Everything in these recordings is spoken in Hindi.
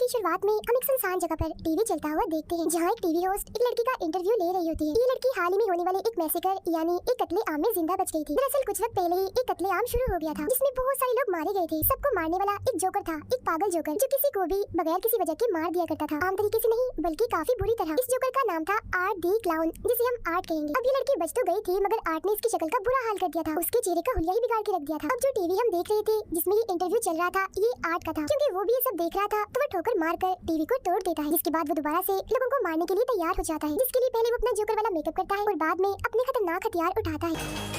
की शुरुआत में हम एक सुनसान जगह पर टीवी चलता हुआ देखते हैं, जहाँ एक टीवी होस्ट एक लड़की का इंटरव्यू ले रही होती है। ये लड़की हाल ही में होने वाले एक मैसेकर यानी एक कत्लेआम में जिंदा बच गई थी। दरअसल कुछ वक्त पहले ही एक कत्लेआम शुरू हो गया था, जिसमें बहुत सारे लोग मारे गए थे। सबको मारने वाला एक जोकर था, एक पागल जोकर जो किसी को भी बगैर किसी वजह के मार दिया करता था। आम तरीके से नहीं बल्कि काफी बुरी तरह। इस जोकर का नाम था आर्ट दी क्लाउन, जिसे हम आर्ट कहेंगे। अब ये लड़की बच तो गई थी, मगर आर्ट ने इसकी शक्ल का बुरा हाल कर दिया था। उसके चेहरे का हुलिया ही बिगाड़ के रख दिया था। अब जो टीवी हम देख रहे थे जिसमें ये इंटरव्यू चल रहा था, ये आर्ट का था। क्योंकि वो भी ये सब देख रहा था तो वो ठोकर मारकर टीवी को तोड़ देता है, जिसके बाद वो दोबारा से लोगों को मारने के लिए तैयार हो जाता है। जिसके लिए पहले वो अपना जोकर वाला मेकअप करता है और बाद में अपने खतरनाक हथियार उठाता है।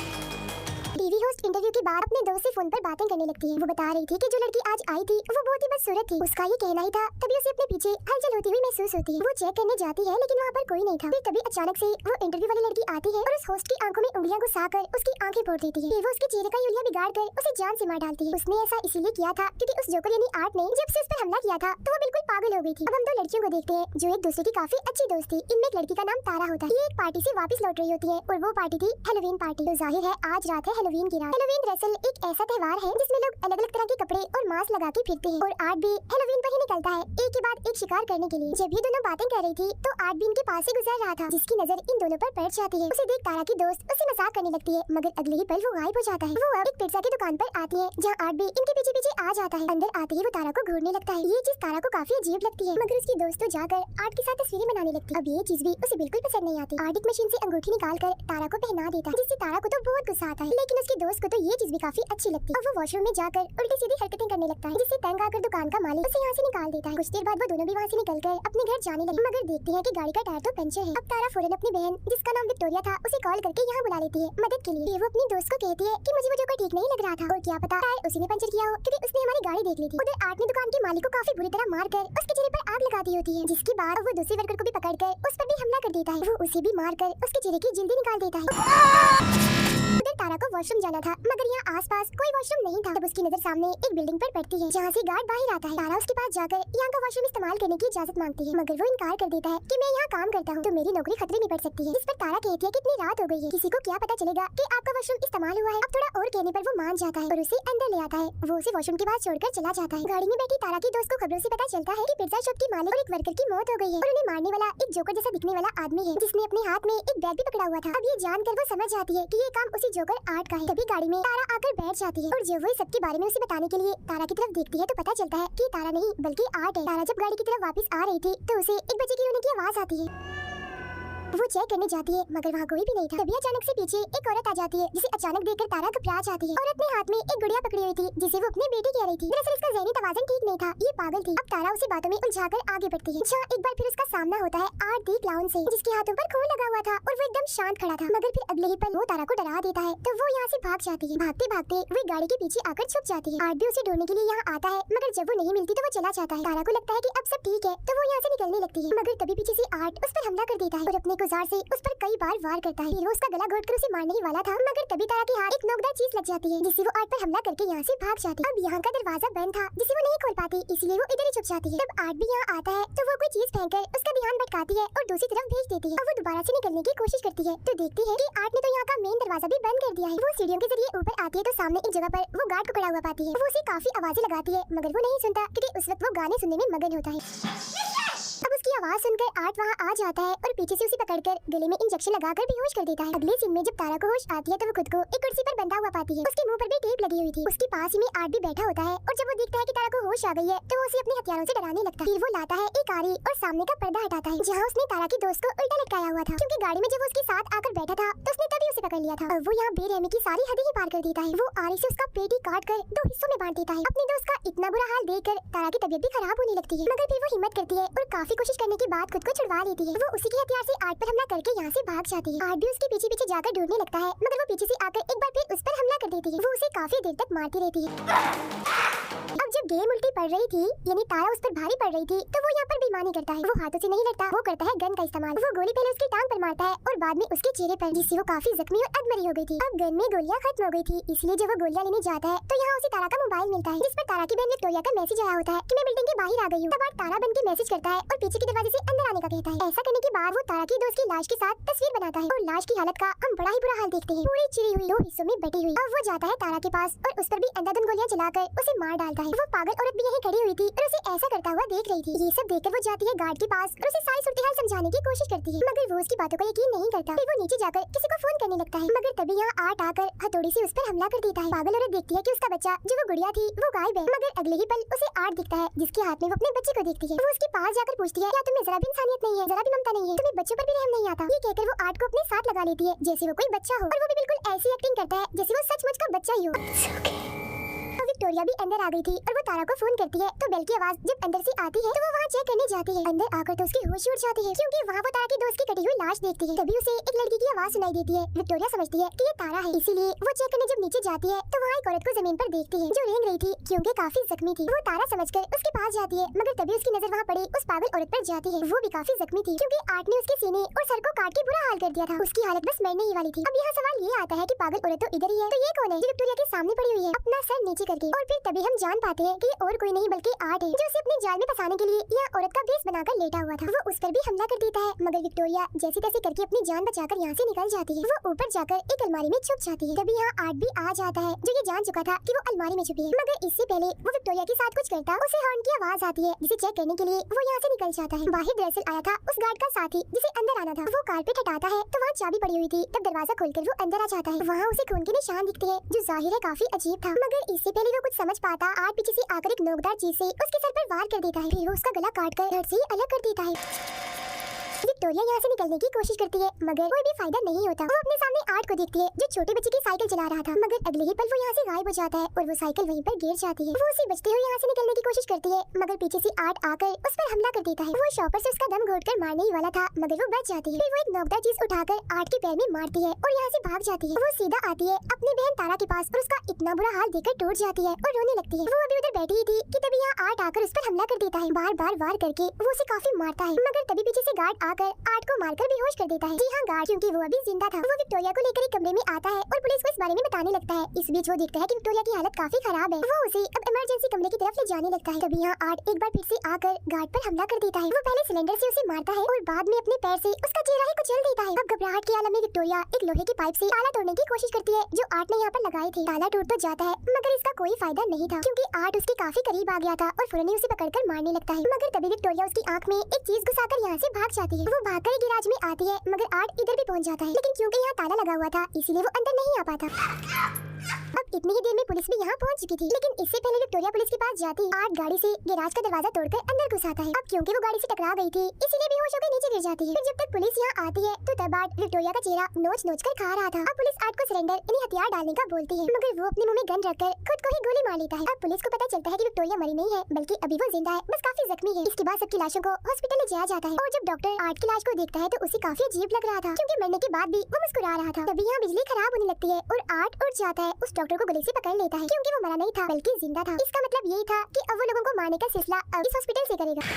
टीवी होस्ट इंटरव्यू के बाद अपने दोस्त से फोन पर बातें करने लगती है। वो बता रही थी कि जो लड़की आज आई थी वो बहुत ही बदसूरत थी। उसका ये कहना ही था, तभी उसे अपने पीछे हलचल होती हुई महसूस होती है। वो चेक करने जाती है लेकिन वहाँ पर कोई नहीं था। फिर तभी अचानक से वो इंटरव्यू वाली लड़की आती है और उस होस्ट की आंखों में उंगलियां घुसाकर उसकी आंखें फोड़ देती है। फिर वो उसके चेहरे का हुलिया बिगाड़ कर उसे जान से मार डालती है। उसने ऐसा इसीलिए किया था क्योंकि उस जोकर यानी आर्ट ने जब से उस पर हमला किया था तो वो बिल्कुल पागल हो गई थी। अब हम दो लड़कियों को देखते हैं जो एक दूसरे की काफी अच्छी दोस्त थी। इनमें एक लड़की का नाम तारा होता है। ये एक पार्टी से वापस लौट रही होती है और वो पार्टी थी हेलोवीन पार्टी। तो जाहिर है आज रात है हेलोवीन की रात। हेलोवीन दरअसल एक ऐसा त्योहार है जिसमें लोग अलग अलग तरह के कपड़े और मास्क लगा के फिरते हैं और आर्ट भी हेलोवीन पर ही निकलता है एक के बाद एक शिकार करने के लिए। जब ये दोनों बातें कर रही थी तो आर्ट भी इनके पास से गुजर रहा था, जिसकी नजर इन दोनों पर पड़ जाती है। उसे देख तारा की दोस्त उससे मजाक करने लगती है, मगर अगले ही पल वो गायब हो जाता है। वो अब एक पिज्जा की दुकान पर आती है जहाँ आर्ट भी इनके पीछे पीछे आ जाता है। अंदर आते ही वो तारा को घूरने लगता है। ये चीज तारा को काफी अजीब लगती है, मगर उसकी दोस्त तो जाकर आर्ट के साथ तस्वीरें बनाने लगती है। अब ये चीज भी उसे बिल्कुल पसंद नहीं आती। आर्ट एक मशीन से अंगूठी निकाल कर तारा को पहना देता है, जिससे तारा को तो बहुत गुस्सा आता है, लेकिन उसकी दोस्त को तो ये चीज भी काफी अच्छी लगती है। अब वो वॉशरूम में जाकर उल्टी सीधी हरकतें करने लगता है, जिससे तंग आकर दुकान का मालिक उसे यहाँ से निकाल देता है। कुछ देर बाद वो दोनों भी वहाँ से निकलकर अपने घर जाने लगे, मगर देखते हैं कि गाड़ी का टायर तो पंचर है। अब तारा फौरन अपनी बहन जिसका नाम विक्टोरिया था उसे कॉल करके यहाँ बुला लेती है मदद के लिए। वो अपनी दोस्त को कहती है कि मुझे वो जोकर ठीक नहीं लग रहा था और क्या पता टायर उसी ने पंचर किया हो, क्योंकि उसने हमारी गाड़ी देख ली थी। उधर आर्ट ने दुकान के मालिक को काफी बुरी तरह मारकर उसके चेहरे पर आग लगा दी होती है, जिसके बाद वो दूसरे वर्कर को भी पकड़कर उस पर भी हमला कर देता है। वो उसे भी मारकर उसके चेहरे की जल्दी निकाल देता है। उधर तारा को वॉशरूम जाना था, मगर यहाँ आसपास कोई वॉशरूम नहीं था। तब उसकी नजर सामने एक बिल्डिंग पर पड़ती है जहाँ से गार्ड बाहर आता है। तारा उसके पास जाकर यहाँ का वॉशरूम इस्तेमाल करने की इजाजत मांगती है, मगर वो इनकार कर देता है कि मैं यहाँ काम करता हूँ तो मेरी नौकरी खतरे में पड़ सकती है। इस पर तारा कहती है कि इतनी रात हो गई है, किसी को क्या पता चलेगा कि आपका वॉशरूम इस्तेमाल हुआ है। अब थोड़ा और कहने पर वो मान जाता है और उसे अंदर ले आता है। वो उसे वॉशरूम के बाद छोड़कर चला जाता है। गाड़ी में बैठी तारा की दोस्त को खबरों से पता चलता है कि पिज्जा शॉप के मालिक और एक वर्कर की मौत हो गई है और उन्हें मारने वाला एक जोकर जैसा दिखने वाला आदमी है, जिसने अपने हाथ में एक बैग भी पकड़ा हुआ था। अब ये जानकर वो समझ जाती है कि ये काम उसी जोकर आर्ट का है। तभी गाड़ी में तारा आकर बैठ जाती है और जब वो सबके बारे में उसे बताने के लिए तारा की तरफ देखती है तो पता चलता है कि तारा नहीं बल्कि आर्ट है। तारा जब गाड़ी की तरफ वापस आ रही थी तो उसे एक बच्चे की रोने की आवाज आती है। वो चेक करने जाती है मगर वहाँ कोई भी नहीं था। तभी अचानक से पीछे एक औरत आ जाती है, जिसे अचानक देखकर तारा घबरा जाती है। औरत ने हाथ में एक गुड़िया पकड़ी हुई थी जिसे वो अपनी बेटी कह रही थी। दरअसल इसका ज़हनी तवाज़ुन ठीक नहीं था, ये पागल थी। अब तारा उसी बातों में उलझाकर आगे बढ़ती है, जहाँ एक बार फिर उसका सामना होता है आर्ट दी क्लाउन से, जिसके हाथों पर खून लगा हुआ था और वो एकदम शांत खड़ा था। मगर फिर अगले ही पल वो तारा को डरा देता है तो वो यहाँ से भाग जाती है। भागते भागते वो गाड़ी के पीछे आकर छुप जाती है। आर्ट भी उसे ढूंढने के लिए यहाँ आता है, मगर जब वो नहीं मिलती तो वो चला जाता है। तारा को लगता है कि अब सब ठीक है तो वो यहाँ से निकलने लगती है, मगर तभी पीछे से आर्ट उस पर हमला कर देता है और अपने गुजार से उस पर कई बार वार करता है। फिर वो उसका गला घोटकर उसे मारने ही वाला था, मगर तभी तारा के हाथ एक नोकदार चीज लग जाती है, जिससे वो आर्ट पर हमला करके यहाँ से भाग जाती है। अब यहाँ का दरवाजा बंद था जिसे वो नहीं खोल पाती, इसलिए वो इधर ही छुप जाती है। तब आर्ट भी यहाँ आता है तो वो कोई चीज फेंककर उसका ध्यान भटकाती है और दूसरी तरफ भेज देती है। अब वो दोबारा से निकलने की कोशिश करती है तो देखती है कि आर्ट ने तो यहाँ का मेन दरवाजा भी बंद कर दिया है। वो सीढ़ियों के जरिए ऊपर आती है तो सामने एक जगह पर वो गार्ड को खड़ा हुआ पाती है। वो उसे काफी आवाजें लगाती है मगर वो नहीं सुनता क्योंकि उस वक्त वो गाने सुनने में मगन होता है। अब उसकी आवाज सुनकर आर्ट वहाँ आ जाता है और पीछे से उसे पकड़कर गले में इंजेक्शन लगाकर बेहोश कर देता है। अगले सीन में जब तारा को होश आती है तो वो खुद को एक कुर्सी पर बंधा हुआ पाती है। उसके मुंह पर भी टेप लगी हुई थी। उसके पास ही में आर्ट भी बैठा होता है और जब वो देखता है कि तारा को होश आ गई है तो वो उसे अपने हथियारों से डराने लगता है। फिर वो लाता है एक आरी और सामने का पर्दा हटाता है जहाँ उसने तारा की दोस्त को उल्टा लटकाया हुआ था, क्योंकि गाड़ी में जब वो उसके साथ आकर बैठा था तो उसने तभी उसे पकड़ लिया था। अब वो यहाँ बेरहमी की सारी हदें ही पार कर देता है। वो आरी से उसका पेट ही काट कर दो हिस्सों में बांट देता है। अपने दोस्त का इतना बुरा हाल देखकर तारा की तबीयत भी खराब होने लगती है, मगर फिर वो हिम्मत करती है और काफी कोशिश करने के बाद खुद को छुड़वा लेती है। वो उसी के हथियार से आर्ट पर हमला करके यहाँ से भाग जाती है। आर्ट भी उसके पीछे पीछे जाकर ढूंढने लगता है, मगर वो पीछे से आकर एक बार फिर उस पर हमला कर देती है। वो उसे काफी देर तक मारती रहती है। अब जब गेम उल्टी पड़ रही थी यानी तारा उस पर भारी पड़ रही थी तो वो यहाँ पर बेईमानी करता है। वो हाथों से नहीं लड़ता, वो करता है गन का इस्तेमाल। वो गोली पहले उसकी टांग पर मारता है और बाद में उसके चेहरे पर, जिससे वो काफी जख्मी और अधमरी हो गई थी। अब गन में गोलियां खत्म हो गई थी, इसलिए जब वो गोलियां लेने जाता है तो यहाँ उसे तारा का मोबाइल मिलता है, जिस पर तारा की बहन विक्टोरिया का मैसेज आया होता है कि मैं बिल्डिंग के बाहर आ गई हूँ। तब तारा बन के मैसेज करता है और पीछे पीछे के दरवाजे से अंदर आने का कहता है। ऐसा करने के बाद वो तारा की दोस्त की लाश के साथ तस्वीर बनाता है और लाश की हालत का हम बड़ा ही बुरा हाल देखते हैं, पूरी चिरी हुई 2 हिस्सों में बटी हुई। अब वो जाता है तारा के पास और उस पर भी अंधाधुंध गोलियां चलाकर उसे मार डालता है। वो पागल औरत भी यहीं खड़ी हुई थी और उसे ऐसा करता हुआ देख रही थी। ये सब देखकर वो जाती है गार्ड के पास और उसे सारी सूरत-ए-हाल समझाने की कोशिश करती है, मगर वो उसकी बातों का यकीन नहीं करता। फिर वो नीचे जाकर किसी को फोन करने लगता है, मगर तभी यहाँ आर्ट आकर हथौड़ी से उस पर हमला कर देता है। पागल औरत देखती है कि उसका बच्चा जो वो गुड़िया थी वो गायब है, मगर अगले ही पल उसे आर्ट दिखता है जिसके हाथ में वो अपने बच्चे को देखती है। वो उसके पास जाकर पूछती है, क्या तुम्हें जरा भी इंसानियत नहीं है, जरा भी ममता नहीं है, तुम्हें बच्चों पर भी रहम नहीं आता? ये कहकर वो आर्ट को अपने साथ लगा लेती है जैसे वो कोई बच्चा हो, और वो भी बिल्कुल ऐसी एक्टिंग करता है जैसे वो सचमुच का बच्चा ही हो। विक्टोरिया भी अंदर आ गई थी और वो तारा को फोन करती है, तो बेल की आवाज जब अंदर से आती है तो वो वहाँ चेक करने जाती है। अंदर आकर तो उसकी होश उड़ जाती है क्योंकि वहाँ वो तारा की दोस्त की कटी हुई लाश देखती है। तभी उसे एक लड़की की आवाज सुनाई देती है। विक्टोरिया समझती है कि ये तारा है, इसीलिए वो चेक करने जब नीचे जाती है तो वहाँ एक औरत को जमीन पर देखती है जो रेंग रही थी क्योंकि काफी जख्मी थी। वो तारा समझकर उसके पास जाती है, मगर तभी उसकी नजर वहाँ पड़ी उस पागल औरत पर जाती है। वो भी काफी जख्मी थी क्योंकि आर्ट ने उसके सीने और सर को काट के बुरा हाल कर दिया था। उसकी हालत बस मरने ही वाली थी। अब यहाँ सवाल ये आता है कि पागल औरत तो इधर ही है, तो ये कौन है जो विक्टोरिया के सामने पड़ी हुई है अपना सर नीचे करके? और फिर तभी हम जान पाते हैं कि और कोई नहीं बल्कि आर्ट है जो उसे अपने जाल में फंसाने के लिए यह औरत का भेष बनाकर लेटा हुआ था। वो उस पर भी हमला कर देता है, मगर विक्टोरिया जैसे तैसे करके अपनी जान बचाकर यहाँ से निकल जाती है। वो ऊपर जाकर एक अलमारी में छुप जाती है। तभी यहाँ आर्ट भी आ जाता है जो ये जान चुका था कि वो अलमारी में छुपी है, मगर इससे पहले वो विक्टोरिया के साथ कुछ करता उसे हॉर्न की आवाज आती है जिसे चेक करने के लिए वो यहाँ से निकल जाता है। बाहर दरअसल आया था उस गार्ड का साथी जिसे अंदर आना था। वो कारपेट हटाता है तो वहाँ चाबी पड़ी हुई थी, तब दरवाजा खोलकर वो अंदर आ जाता है। वहाँ उसे खून के निशान दिखते हैं जो जाहिर है काफी अजीब था, मगर इससे पहले वो कुछ समझ पाता आर्ट पीछे से आकर एक नोकदार चीज से उसके सर पर वार कर देता है। फिर वो उसका गला काटकर धड़ से अलग कर देता है। विक्टोरिया यहाँ से निकलने की कोशिश करती है, मगर कोई भी फायदा नहीं होता। वो अपने सामने आर्ट को देखती है जो छोटे बच्चे की साइकिल चला रहा था, मगर अगले ही पल वो यहाँ से गायब हो जाता है और वो साइकिल वहीं पर गिर जाती है। वो उसे बचते हुए यहाँ से निकलने की कोशिश करती है, मगर पीछे से आर्ट आकर उस पर हमला कर देता है। वो शॉपर से उसका दम घोटकर मारने ही वाला था, मगर वो बच जाती है। फिर वो एक नोकदार चीज उठाकर आर्ट के पैर में मारती है और यहाँ से भाग जाती है। वो सीधा आती है अपनी बहन तारा के पास और उसका इतना बुरा हाल देखकर टूट जाती है और रोने लगती है। वो अभी उधर बैठी ही थी कि तभी यहाँ आर्ट आकर उस पर हमला कर देता है। बार बार वार करके वो उसे काफी मारता है, मगर तभी पीछे से गार्ड आकर आर्ट को मारकर बेहोश कर देता है। जी हाँ, गार्ड, क्योंकि वो अभी जिंदा था। वो विक्टोरिया को लेकर एक कमरे में आता है और पुलिस को इस बारे में बताने लगता है। इस बीच वो देखता है कि विक्टोरिया की हालत काफी खराब है। वो उसे अब इमरजेंसी कमरे की तरफ ले जाने लगता है। तभी यहाँ आर्ट एक बार फिर से आकर गार्ड पर हमला कर देता है। वो पहले सिलेंडर से उसे मारता है और बाद में अपने पैर से उसका चेहरा ही कुचल देता है। अब घबराहट के आलम में विक्टोरिया एक लोहे की पाइप से ताला तोड़ने की कोशिश करती है जो आर्ट ने यहाँ पर लगाए थे। ताला टूट तो जाता है, मगर इसका कोई फायदा नहीं था क्योंकि आर्ट उसके काफी करीब आ गया था और फौरन ही उसे पकड़कर मारने लगता है। मगर तभी विक्टोरिया उसकी आंख में एक चीज घुसाकर यहाँ से भाग जाती है। वो भागकर गिराज में आती है, मगर आर्ट इधर भी पहुँच जाता है, लेकिन क्योंकि यहाँ ताला लगा हुआ था इसीलिए वो अंदर नहीं आ पाता। अब इतनी ही देर में पुलिस भी यहाँ पहुँच चुकी थी, लेकिन इससे पहले विक्टोरिया पुलिस के पास जाती आर्ट गाड़ी से गैराज का दरवाजा तोड़कर अंदर घुसाता है। अब क्योंकि वो गाड़ी से टकरा गई थी इसीलिए बेहोश होकर नीचे गिर जाती है। फिर जब तक पुलिस यहाँ आती है तो तब आर्ट विक्टोरिया का चेहरा नोच कर खा रहा था। अब पुलिस आर्ट को सरेंडर यानी हथियार डालने का बोलती है, मगर वो अपने मुँह में गन रखकर खुद को ही गोली मार लेता है। अब पुलिस को पता चलता है कि विक्टोरिया मरी नहीं है बल्कि अभी वो जिंदा है, बस काफी जख्मी है। इसके बाद सबकी लाशों को हॉस्पिटल ले जाया जाता है और जब डॉक्टर आर्ट की लाश को देखता है तो उसे काफी अजीब लग रहा था क्योंकि मरने के बाद भी वो मुस्कुरा रहा था। तभी यहाँ बिजली खराब होने लगती है और आर्ट उठ जाता है। उस डॉक्टर को गले से पकड़ लेता है क्योंकि वो मरा नहीं था बल्कि जिंदा था। इसका मतलब यही था कि अब वो लोगों को मारने का सिलसिला अब इस हॉस्पिटल से करेगा।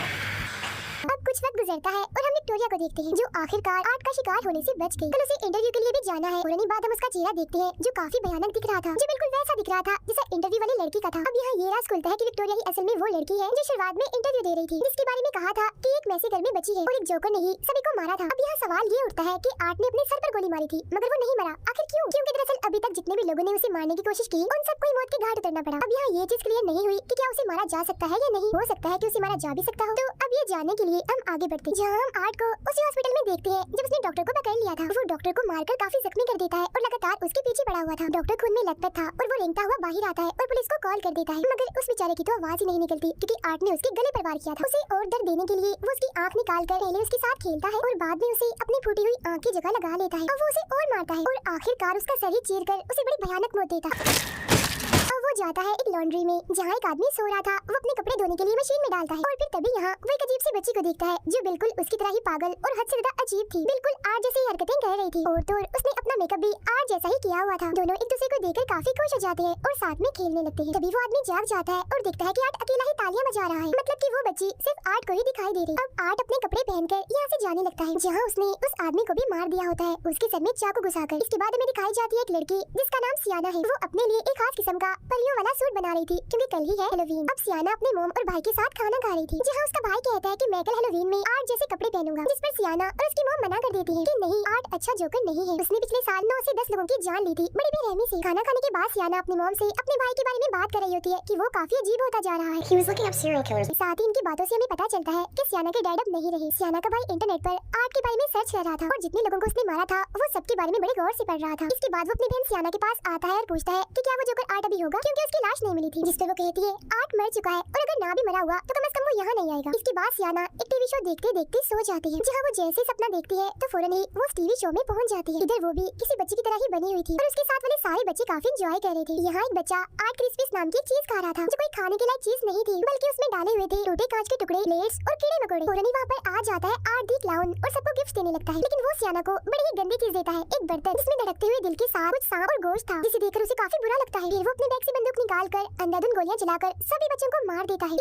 अब कुछ वक्त गुजरता है और हम विक्टोरिया को देखते हैं जो आखिरकार आर्ट का शिकार होने से बच गई। कल उसे इंटरव्यू के लिए भी जाना है और इन्हीं बाद हम उसका चेहरा देखते हैं जो काफी भयानक दिख रहा था, जो बिल्कुल वैसा दिख रहा था जैसा इंटरव्यू वाली लड़की का था। अब यहाँ ये राज खुलता है कि विक्टोरिया ही असल में वो लड़की है जो शुरुआत में इंटरव्यू दे रही थी, जिसके बारे में कहा था कि एक मैसी घर में बची है और एक जोकर ने ही सभी को मारा था। अब यहाँ सवाल ये उठता है कि आर्ट ने अपने सर पर गोली मारी थी मगर वो नहीं मरा, आखिर क्यों? क्योंकि दरअसल अभी तक जितने भी लोगों ने उसे मारने की कोशिश की उन सबको मौत के घाट उतरना पड़ा। अब यहाँ ये चीज क्लियर नहीं हुई कि क्या उसे मारा जा सकता है या नहीं। हो सकता है कि उसे मारा जा भी सकता हो। तो अब ये जानने के लिए हम आगे बढ़ते हैं जहाँ हम आर्ट को उसी हॉस्पिटल में देखते हैं जब उसने डॉक्टर को पकड़ लिया था। वो डॉक्टर को मारकर काफी जख्मी कर देता है और लगातार उसके पीछे पड़ा हुआ था। डॉक्टर खून में लथपथ था और वो रेंगता हुआ बाहर आता है और पुलिस को कॉल कर देता है, मगर उस बेचारे की तो आवाज ही नहीं निकलती क्योंकि आर्ट ने उसके गले पर वार किया था। उसे और दर्द देने के लिए वो उसकी आंख निकालकर पहले उसके साथ खेलता है और बाद में उसे अपनी फूटी हुई आंख की जगह लगा लेता है। अब वो उसे और मारता है और आखिरकार उसका सर ही चीरकर उसे बड़ी भयानक मौत देता है। अब वो जाता है एक लॉन्ड्री में जहाँ एक आदमी सो रहा था। वो अपने कपड़े धोने के लिए मशीन में डालता है और फिर तभी यहाँ वो एक अजीब सी बच्ची को देखता है जो बिल्कुल उसकी तरह ही पागल और हद से ज्यादा अजीब थी। बिल्कुल आर्ट जैसी हरकतें कर रही थी और तो और उसने अपना मेकअप भी आर्ट जैसा ही किया हुआ था। दोनों एक दूसरे को देखकर काफी खुश हो जाते हैं और साथ में खेलने लगते हैं। तभी वो आदमी जाग जाता है और देखता है कि आर्ट अकेला ही तालियां बजा रहा है, मतलब कि वो बच्ची सिर्फ आर्ट को ही दिखाई दे रही। अब आर्ट अपने कपड़े पहनकर यहाँ से जाने लगता है जहाँ उसने उस आदमी को भी मार दिया होता है उसके सर में चाकू घुसाकर। इसके बाद हमें दिखाई जाती है एक लड़की जिसका नाम सियाना है। वो अपने लिए एक खास किस्म का परियों वाला सूट बना रही थी क्योंकि कल ही है हेलोवीन। अब सियाना अपने मॉम और भाई के साथ खाना खा रही थी, जहाँ उसका भाई कहता है कि मैं कल हेलोवीन में आर्ट जैसे कपड़े पहनूंगा, जिस पर सियाना और उसकी मॉम मना कर देती है कि नहीं, आर्ट अच्छा जोकर नहीं है, उसने पिछले साल 9 से 10 लोगों की जान ली थी बड़ी बेरहमी से। खाना खाने के बाद सियाना अपनी मॉम से अपने भाई के बारे में बात कर रही होती है कि वो काफी अजीब होता जा रहा है। He was looking up serial killers. साथ ही इनकी बातों से हमें पता चलता है कि सियाना के डैड अब नहीं रहे। सियाना का भाई इंटरनेट पर आर्ट के बारे में सर्च कर रहा था और जितने लोगों को उसने मारा था वो सबके बारे में बड़े गौर से पढ़ रहा था। इसके बाद वो अपनी बहन सियाना के पास आता है और पूछता है कि क्या वो जोकर आर्ट अभी होगा, क्योंकि उसकी लाश नहीं मिली थी, जिस पे वो कहती है आर्ट मर चुका है और अगर ना भी मरा हुआ तो कम से कम वो यहाँ नहीं आएगा। इसके बाद सियाना एक टीवी शो देखते देखते सो जाती है, जहाँ वो जैसे सपना देखती है तो फौरन ही वो टीवी शो में पहुँच जाती है। इधर वो भी किसी बच्चे की तरह ही बनी हुई थी और उसके साथ वाले सारे बच्चे काफी एंजॉय कर रहे थे। यहाँ एक बच्चा आर्ट क्रिस्पीज नाम की चीज खा रहा था, जो कोई खाने के लायक चीज नहीं थी, बल्कि उसमें डाले हुए थे टूटे कांच के टुकड़े, प्लेट्स और कीड़े मकोड़े। फौरन ही वहाँ पर आ जाता है आर्ट दी क्लाउन और सबको गिफ्ट देने लगता है, लेकिन वो सियाना को बड़ी ही गंदी चीज देता है, एक बर्तन जिसमें धड़कते हुए दिल के साथ कुछ सांप और गोश्त था, जिसे देखकर उसे काफी बुरा लगता है। फिर वो अपने बैग से बंदूक निकाल कर अंधाधुंध गोलियां चलाकर सभी बच्चों को मार देता है।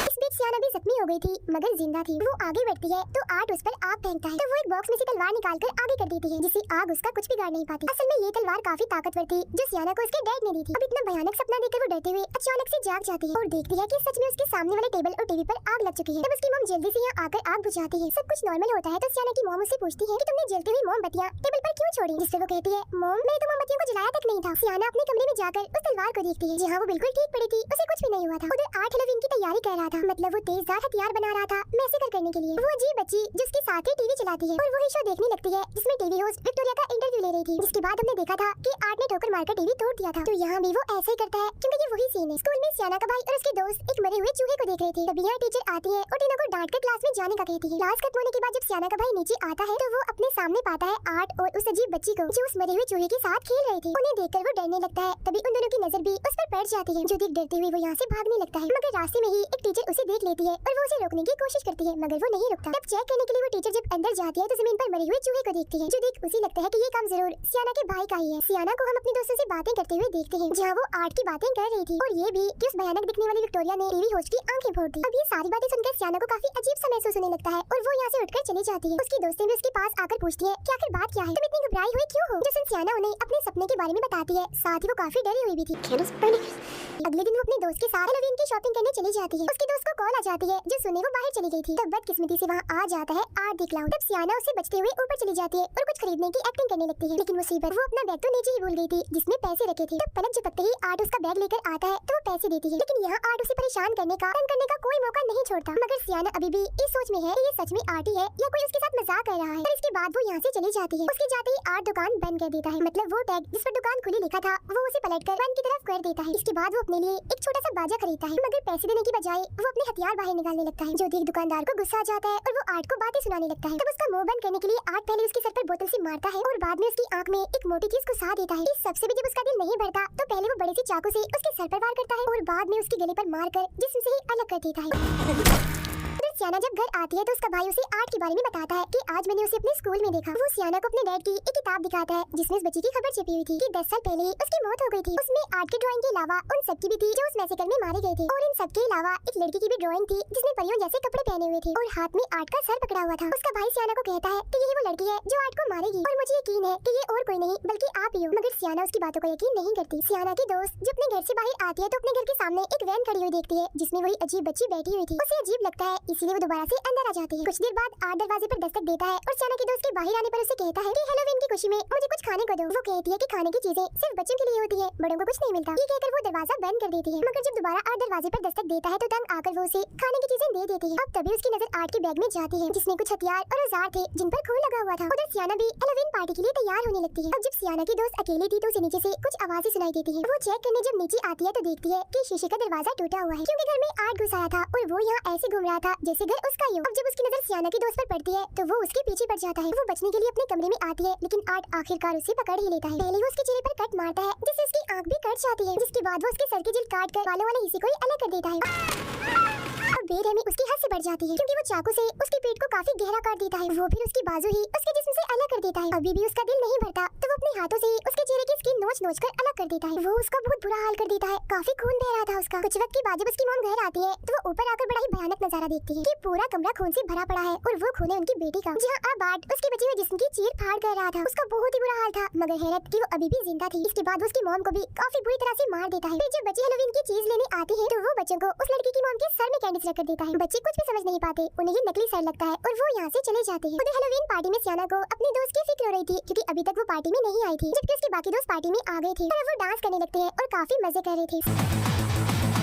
इस बीच सियाना भी जख्मी हो गई थी मगर जिंदा थी। वो आगे बढ़ती है तो आर्ट उस पर आग फेंकता है, तो वो एक बॉक्स में से तलवार निकाल कर आगे कर देती है, जिससे आग उसका कुछ बिगाड़ नहीं पाती। असल में ये तलवार काफी ताकतवर थी जो सियाना को उसके डैड ने दी थी। अब इतना भयानक सपना देखकर वो डरते हुए अचानक से जाग जाती है और देखती है कि सच में उसके सामने वाले टेबल और टीवी पर आग लग चुकी है। तब उसकी मॉम जल्दी से यहाँ आकर आग बुझाती है। सब कुछ नॉर्मल होता है तो सियाना की मॉम उससे पूछती है कि तुमने जलती हुई मोमबत्तियां टेबल पर क्यों छोड़ी, जिससे वो कहती है मॉम मैंने तो मोमबत्तियों को जलाया तक नहीं था। सियाना अपने कमरे में जाकर उस तलवार को देखती है, जहाँ वो बिल्कुल ठीक पड़ी थी, उसे कुछ भी नहीं हुआ था। उधर आर्ट हेलोवीन की तैयारी कर रहा था, मतलब वो तेजदार हथियार बना रहा था मैसेकर करने के लिए। वो अजीब बच्ची जिसके साथ ही टीवी चलाती है और वही शो देखने लगती है जिसमें टीवी होस्ट विक्टोरिया का इंटरव्यू ले रही थी, जिसके बाद हमने देखा था कि आर्ट ने ठोकर मारकर टीवी तोड़ दिया था। तो यहाँ भी वो ऐसे ही करता है क्योंकि ये वही सीन है। स्कूल में सियाना का भाई और उसके दोस्त एक मरे हुए चूहे को देख रहे थे, तभी यहाँ टीचर आती है और तीनों को डांट कर क्लास में जाने का कहती है। क्लास खत्म होने के बाद जब सियाना का भाई नीचे आता है तो वो अपने सामने पाता है आर्ट और उस अजीब बच्ची को जो उस मरे हुए चूहे के साथ खेल रहे थे। उन्हें देखकर वो डरने लगता है, तभी उन दोनों की नजर भी उस पर पड़ जाती है, जो देख डरते हुए वो यहाँ से भागने लगता है। मगर रास्ते में ही एक टीचर उसे देख लेती है और वो उसे रोकने की कोशिश करती है, मगर वो नहीं रुकता। तब चेक करने के लिए वो टीचर जब अंदर जाती है तो जमीन पर मरे हुए चूहे को देखती है, जो देख उसे लगता है कि ये काम जरूर सियाना के भाई का ही है। सियाना को हम अपने दोस्तों से बातें करते हुए देखते हैं, जहाँ वो आर्ट की बातें कर रही थी और ये भी कि उस भयानक दिखने वाली विक्टोरिया ने टीवी होस्ट की आंखें फोड़ दी। अब ये सारी बातें सुनकर सियाना को काफी अजीब सा महसूस होने लगता है और वो यहाँ से उठकर चली जाती है। उसकी दोस्तें भी उसके पास आकर पूछती है कि आखिर बात क्या है, तुम इतनी घबराई हुई क्यों हो, जो सुन सियाना उन्हें अपने सपने के बारे में बताती है, साथ ही वो काफी डरी हुई भी थी। Candles burning. अगले दिन वो अपने दोस्त के साथ हेलोवीन की शॉपिंग करने चली जाती है। उसके दोस्त को कॉल आ जाती है जो सुने वो बाहर चली गई थी। तब बदकिस्मती से वहाँ आ जाता है आर्ट दी क्लाउन। तब सियाना उससे बचते हुए ऊपर चली जाती है और कुछ खरीदने की एक्टिंग करने लगती है, लेकिन मुसीबत वो अपना बैग तो नीचे ही भूल गई थी जिसमें पैसे रखे थे। तब पलक झपकते ही आर्ट उसका बैग लेकर आता है तो वो पैसे देती है, लेकिन यहाँ आर्ट उसे परेशान करने का तंग करने का कोई मौका नहीं छोड़ता। मगर सियाना अभी भी इस सोच में है कि ये सच में आर्ट ही है या कोई उसके साथ मजाक कर रहा है। और इसके बाद वो यहाँ से चली जाती है। उसके जाते ही आर्ट दुकान बंद कर देता है, मतलब वो टैग जिस पर दुकान खुली लिखा था वो उसे पलटकर बंद की तरफ कर देता है। इसके बाद वो अपने लिए एक छोटा सा बाजा खरीदता है, मगर पैसे देने की बजाय वो अपने हथियार बाहर निकालने लगता है, जो देख दुकानदार को गुस्सा आ जाता है और वो आर्ट को बातें सुनाने लगता है। तब उसका मुंह बंद करने के लिए आर्ट पहले उसके सर पर बोतल से मारता है और बाद में उसकी आंख में एक मोटी चीज घुसा देता है। इस सबसे भी जब उसका दिल नहीं भरता तो पहले वो बड़े से चाकू से उसके सर पर वार करता है और बाद में उसके गले पर मारकर जिस्म से ही अलग कर देता है। सियाना जब घर आती है तो उसका भाई उसे आर्ट के बारे में बताता है कि आज मैंने उसे अपने स्कूल में देखा। वो सियाना को अपने डैड की एक किताब दिखाता है जिसमें उस बच्ची की खबर छिपी हुई थी कि 10 साल पहले ही उसकी मौत हो गई थी। उसमें आर्ट की ड्राइंग के अलावा उन सबकी भी थी जो उस मैसेकर में मारे गए थे, और इन सबके अलावा एक लड़की की भी ड्राइंग थी जिसने परियों जैसे कपड़े पहने हुए थे और हाथ में आर्ट का सर पकड़ा हुआ था। उसका भाई सियाना को कहता है कि यही वो लड़की है जो आर्ट को मारेगी और मुझे यकीन है कि ये और कोई नहीं बल्कि आप ही हो। मगर सियाना उसकी बातों को यकीन नहीं करती। सियाना की दोस्त जब अपने घर से बाहर आती है तो अपने घर के सामने एक वैन खड़ी हुई देखती है जिसमें वही अजीब बच्ची बैठी हुई थी। उसे अजीब लगता है, इसीलिए वो दोबारा से अंदर आ जाती है। कुछ देर बाद आर्ट दरवाजे पर दस्तक देता है और सियाना के दोस्त के बाहर आने पर उसे कहता है कि हेलोवीन की खुशी में मुझे कुछ खाने को दो। वो कहती है कि खाने की चीजें सिर्फ बच्चों के लिए होती है, बड़ों को कुछ नहीं मिलता। ये कहकर वो दरवाजा बंद कर देती है, मगर जब दोबारा आर्ट दरवाजे पर दस्तक देता है तो तंग आकर वो उसे खाने की चीजें दे देती है। अब तभी उसकी नजर आर्ट के बैग में जाती है जिसमें कुछ हथियार और औजार थे जिन पर खून लगा हुआ था। उधर सियाना भी हेलोवीन पार्टी के लिए तैयार होने लगती है। अब जब सियाना की दोस्त अकेली थी तो उसे नीचे से कुछ आवाजें सुनाई देती है। वो चेक करने जब नीचे आती है तो देखती है कि शीशे का दरवाजा टूटा हुआ है क्योंकि घर में आर्ट घुस आया था और वो यहाँ ऐसे घूम रहा था जैसे घर उसका ही हो। अब जब उसकी नजर सियाना की दोस्त पर पड़ती है तो वो उसके पीछे पड़ जाता है। वो बचने के लिए अपने कमरे में आती है, लेकिन आर्ट आखिरकार उसे पकड़ ही लेता है। पहले वो उसके चेहरे पर कट मारता है जिससे उसकी आंख भी कट जाती है, जिसके बाद वो उसके सर की जेल काट कर बालों वाले हिस्से को ही अलग कर देता है। अब बेरहमी उसकी हद से बढ़ जाती है क्योंकि वो चाकू से उसकी पीठ को काफी गहरा काट देता है। वो फिर उसकी बाजू ही उसके जिस्म से अलग कर देता है। अभी भी उसका दिल नहीं भरता तो वो अपने हाथों से उसके चेहरे की स्किन नोच कर अलग कर देता है। वो उसका बहुत बुरा हाल कर देता है, काफी खून बह रहा था उसका। कुछ वक्त के बाद जब उसकी मॉम घर आती है तो वो ऊपर आकर बड़ा ही भयानक नजारा देखती है कि पूरा कमरा खून से भरा पड़ा है और वो खून है उनकी बेटी का, जहाँ अब आर्ट उसके बचे हुए जिस्म की चीर फाड़ कर रहा था। उसका बहुत ही बुरा हाल था, मगर हैरत कि वो अभी भी जिंदा थी। इसके बाद वो उसकी मॉम को भी काफी बुरी तरह से मार देता है। फिर जब बच्चे हेलोवीन की चीज लेने आते हैं तो वो बच्चों को उस लड़की की मॉम के सर में कैंडिस रख कर देता है। बच्चे कुछ भी समझ नहीं पाते, उन्हें ये नकली सर लगता है और वो यहाँ से चले जाते हैं। उधर हेलोवीन पार्टी में सियाना को अपने दोस्त की फिक्र हो रही थी क्योंकि अभी तक वो पार्टी में नहीं आई थी, जबकि उसके बाकी दोस्त पार्टी में आ गए थे और वो डांस करने लगते हैं और काफी मजे कर रहे थे।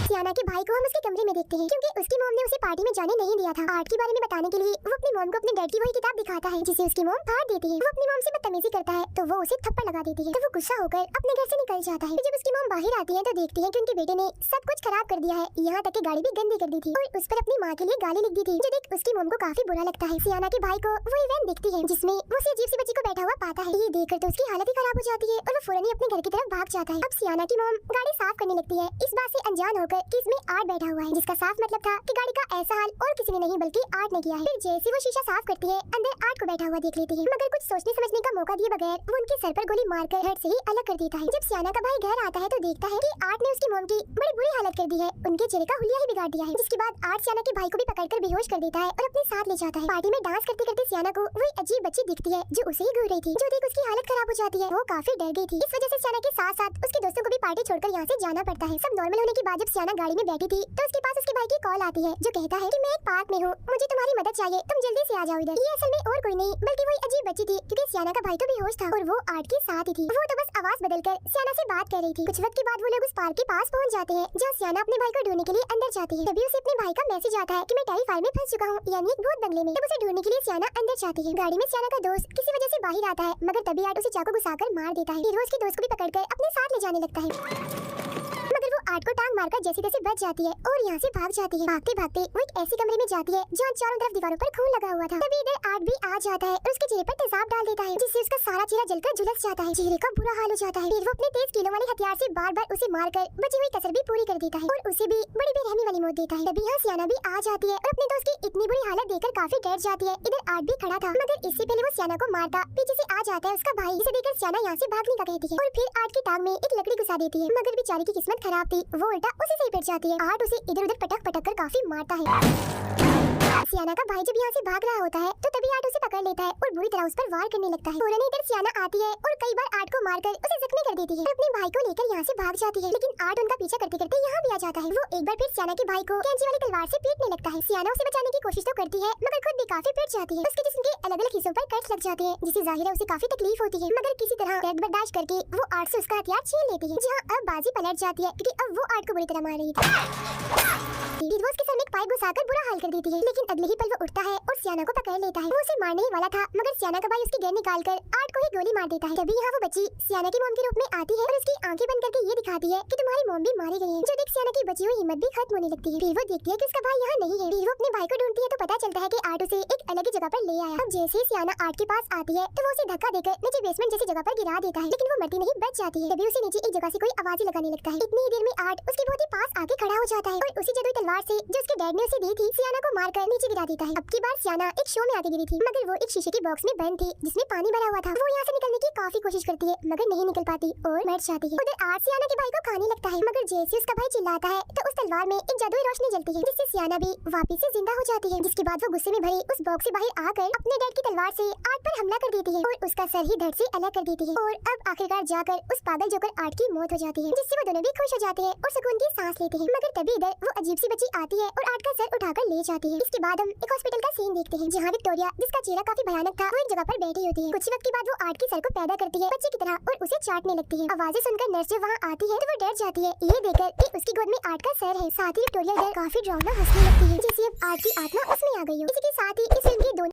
सियाना के भाई को हम उसके कमरे में देखते हैं क्योंकि उसकी मॉम ने उसे पार्टी में जाने नहीं दिया था। आर्ट के बारे में बताने के लिए वो अपनी मॉम को अपने डैड की वही किताब दिखाता है जिसे उसकी मॉम फाड़ देती है। वो अपनी मॉम से बदतमीजी करता है तो वो उसे थप्पड़ लगा देती है तो वो गुस्सा होकर अपने घर से निकल जाता है। जब उसकी मॉम बाहर आती है तो देखती है कि उनके बेटे ने सब कुछ खराब कर दिया है, यहाँ तक कि गाड़ी भी गंदी कर दी थी और उस पर अपनी माँ के लिए गाली लिख दी थी, जो देख उसकी मॉम को काफी बुरा लगता है। सियाना के भाई को वो इवेंट दिखती है जिसमें वो उसी अजीब सी बच्ची को बैठा हुआ पाता है। ये देखकर तो उसकी हालत ही खराब हो जाती है और वो फौरन ही अपने घर की तरफ भाग जाता है। अब सियाना की मॉम गाड़ी साफ करने लगती है, इस बात से अनजान होकर कि इसमें आर्ट बैठा हुआ है, जिसका साफ मतलब था कि गाड़ी का ऐसा हाल और किसी ने नहीं बल्कि आर्ट ने किया है। फिर जैसे वो शीशा साफ करती है अंदर आर्ट को बैठा हुआ देख लेती है, मगर कुछ सोचने समझने का मौका दिए बगैर वो उनके सर पर गोली मारकर हेड से ही अलग कर देता है। जब सियाना का भाई घर आता है तो देखता है कि आर्ट ने उसकी मॉम की बड़ी बुरी हालत कर दी है, उनके चेहरे का हुलिया ही बिगाड़ दिया है। जिसके बाद आर्ट सियाना के भाई को भी पकड़कर बेहोश कर देता है और अपने साथ ले जाता है। पार्टी में डांस करते करते सियाना को वही अजीब बच्ची दिखती है जो उसे ही घूर रही थी, जो देख उसकी हालत खराब हो जाती है। वो काफी डर गई थी, इस वजह से सियाना के साथ साथ उसके दोस्तों को भी पार्टी छोड़कर यहाँ से जाना पड़ता है। सब नॉर्मल होने के बाद जब सियाना गाड़ी में बैठी थी तो उसके पास उसके भाई की कॉल आती है जो कहता है कि मैं एक पार्क में हूँ, मुझे तुम्हारी मदद चाहिए, तुम जल्दी से आ जाओ इधर। ये असल में और कोई नहीं बल्कि वही अजीब बच्ची थी क्योंकि सियाना का भाई तो बेहोश था और वो आर्ट के साथ ही थी। वो तो बस आवाज बदलकर सियाना से बात कर रही थी। कुछ वक्त के बाद वो लोग उस पार्क के पास पहुँच जाते हैं जहाँ सियाना अपने भाई को ढूंढने के लिए अंदर जाती है। तभी उसे अपने भाई का मैसेज आता है कि मैं टेलीफायर में फंस चुका हूँ, यानी एक भूत बंगले में। तब उसे ढूंढने के लिए सियाना अंदर जाती है। गाड़ी में सियाना का दोस्त किसी वजह से बाहर आता है, मगर तभी आर्ट उसे चाकू घुसाकर मार देता है। फिर वो उसके दोस्त को भी पकड़कर अपने साथ ले जाने लगता है, मगर वो आर्ट को टांग मारकर जैसे तैसे बच जाती है और यहाँ से भाग जाती है। भागते भागते वो एक ऐसे कमरे में जाती है जहाँ चारों तरफ दीवारों पर खून लगा हुआ था। तभी इधर आर्ट भी आ जाता है और उसके चेहरे पर तेजाब डाल देता है जिससे उसका सारा चेहरा जलकर झुलस जाता है। चेहरे का बुरा हाल हो जाता है। फिर वो अपने तेज कीलों वाले हथियार से बार बार उसे मारकर बची हुई कसर भी पूरी कर देता है और उसे भी बड़ी बेरहमी वाली मौत देता है। तभी यहाँ सियाना भी आ जाती है और अपने दोस्त की इतनी बुरी हालत देखकर काफी डर जाती है। इधर आर्ट भी खड़ा था, मगर इससे पहले वो सियाना को मारता पीछे से आ जाता है उसका भाई, जिसे देखकर सियाना यहाँ से भागने का कहती है और फिर आर्ट की टांग में एक लकड़ी घुसा देती है, मगर बेचारी की किस्मत खराब थी, वो उल्टा उसी से ही पिट जाती है। आर्ट उसे इधर उधर पटक पटक कर काफी मारता है। सियाना का भाई जब यहाँ से भाग रहा होता है तो तभी आर्ट उसे पकड़ लेता है और बुरी तरह उस पर वार करने लगता है। फौरन इधर सियाना आती है और कई बार आर्ट को मारकर उसे जख्मी कर देती है और अपने भाई को लेकर यहाँ से भाग जाती है, लेकिन आर्ट उनका पीछा करते करते यहाँ भी आ जाता है। वो एक बार फिर सियाना के भाई को कैंची वाली तलवार से पीटने लगता है। सियाना उसे बचाने की कोशिश तो करती है मगर खुद भी काफी पिट जाती है। उसके जिस्म के अलग अलग हिस्सों पर कट लग जाते हैं जिससे जाहिर है उसे काफी तकलीफ होती है, मगर किसी तरह दर्द बर्दाश्त करके वो आर्ट से उसका हथियार छीन लेती है, जहाँ अब बाजी पलट जाती है क्योंकि अब वो आर्ट को बुरी तरह मार रही थी। वो उसके सर में एक पाइप घुसाकर बुरा हाल कर देती है, लेकिन अगले ही पल वो उठता है और सियाना को पकड़ लेता है। वो उसे मारने ही वाला था, मगर सियाना का भाई उसकी गन निकालकर आर्ट को ही गोली मार देता है। तभी यहाँ वो बच्ची सियाना की मॉम के रूप में आती है और उसकी आंखें बंद करके ये दिखाती है कि तुम्हारी मॉम भी मारी गई है, जो देख सियाना की बची हुई हिम्मत भी खत्म होने लगती है। फिर वो देखती है कि उसका भाई यहाँ नहीं है। फिर वो अपने भाई को ढूंढती है तो पता चलता है कि आर्ट उसे एक अलग ही जगह पर ले आया। अब जैसे ही सियाना आर्ट के पास आती है तो वो उसे धक्का देकर नीचे बेसमेंट जैसी जगह पर गिरा देता है, लेकिन वो मरती नहीं बच जाती है। तभी उसे नीचे एक जगह से कोई आवाज लगाने लगता है। इतनी देर में आर्ट उसके बहुत ही पास आके खड़ा हो जाता है और उसी जादुई तलवार से जो उसके डैड ने उसे दी थी सियाना को मारकर नीचे गिरा देता है। अब की बार सियाना एक शो में आके गिरी थी, मगर वो एक शीशे के बॉक्स में बंद थी जिसमें पानी भरा हुआ था। वो यहाँ से निकलने की काफी कोशिश करती है मगर नहीं निकल पाती और मर जाती है। उधर आर्ट सियाना के भाई को खाने लगता है, मगर जैसे उसका भाई चिल्लाता है तो उस तलवार में एक जादुई रोशनी जलती है जिससे सियाना भी वापस से जिंदा हो जाती है। जिसके बाद वो गुस्से में भरी उस बॉक्स से बाहर आकर अपने डैड की तलवार से आर्ट पर हमला कर देती है और उसका सर ही धड़ से अलग कर देती है। और अब आखिरकार जाकर उस पागल जोकर आर्ट की मौत हो जाती है, जिससे वो दोनों भी खुश हो जाते हैं और सुकून की सांस लेते हैं। मगर तभी इधर वो अजीब सी बच्ची आती है और आर्ट का सर उठाकर ले जाती है। इसके बाद हम एक हॉस्पिटल का सीन देखते हैं जहाँ विक्टोरिया, जिसका चेहरा काफी भयानक था, वो एक जगह पर बैठी होती है। कुछ वक्त के बाद वो आर्ट के सर को पैदा करती है बच्चे की तरह और उसे चाटने लगती है। आवाजें सुनकर नर्स जब वहाँ आती है तो वो डर जाती है ये देखकर कि उसकी गोद में आर्ट का सर है। साथ ही विक्टोरिया इधर काफी डरावना हंसने लगती है जैसे अब आर्ट की आत्मा उसमें आ गई हो। इसी के साथ ही इस फिल्म के दोनों